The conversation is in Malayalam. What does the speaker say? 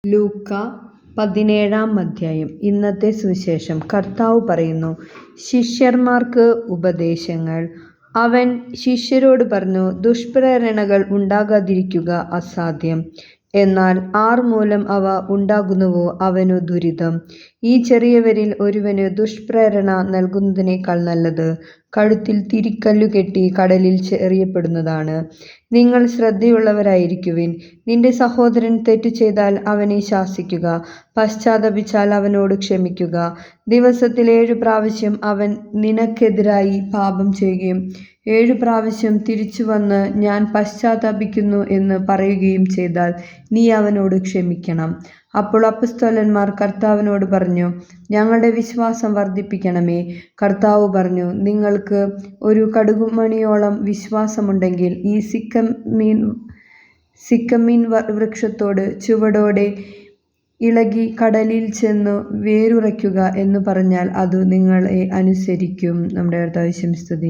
ലൂക്ക 17-ാം അധ്യായം. ഇന്നത്തെ സുവിശേഷം. കർത്താവ് പറയുന്നു, ശിഷ്യന്മാർക്ക് ഉപദേശങ്ങൾ. അവൻ ശിഷ്യരോട് പറഞ്ഞു, ദുഷ്പ്രേരണകൾ ഉണ്ടാകാതിരിക്കുക അസാധ്യം. എന്നാൽ ആർ മൂലം അവ ഉണ്ടാകുന്നുവോ അവനു ദുരിതം. ഈ ചെറിയവരിൽ ഒരുവന് ദുഷ്പ്രേരണ നൽകുന്നതിനേക്കാൾ നല്ലത് കഴുത്തിൽ തിരിക്കല്ലു കെട്ടി കടലിൽ എറിയപ്പെടുന്നതാണ്. നിങ്ങൾ ശ്രദ്ധയുള്ളവരായിരിക്കുവിൻ. നിന്റെ സഹോദരൻ തെറ്റു ചെയ്താൽ അവനെ ശാസിക്കുക, പശ്ചാത്തപിച്ചാൽ അവനോട് ക്ഷമിക്കുക. ദിവസത്തിൽ 7 പ്രാവശ്യം അവൻ നിനക്കെതിരായി പാപം ചെയ്യുകയും 7 പ്രാവശ്യം തിരിച്ചുവന്ന് ഞാൻ പശ്ചാത്തപിക്കുന്നു എന്ന് പറയുകയും ചെയ്താൽ നീ അവനോട് ക്ഷമിക്കണം. അപ്പോൾ അപ്പൊസ്തലന്മാർ കർത്താവിനോട് പറഞ്ഞു, ഞങ്ങളുടെ വിശ്വാസം വർദ്ധിപ്പിക്കണമേ. കർത്താവ് പറഞ്ഞു, നിങ്ങൾക്ക് ഒരു കടുകുമണിയോളം വിശ്വാസമുണ്ടെങ്കിൽ ഈ സിക്കമീൻ വൃക്ഷത്തോട് ചുവടോടെ ഇളകി കടലിൽ ചെന്നു വേരുറയ്ക്കുക എന്ന് പറഞ്ഞാൽ അതു നിങ്ങളെ അനുസരിക്കും. നമ്മുടെ കർത്താവിന്റെ സ്തുതി.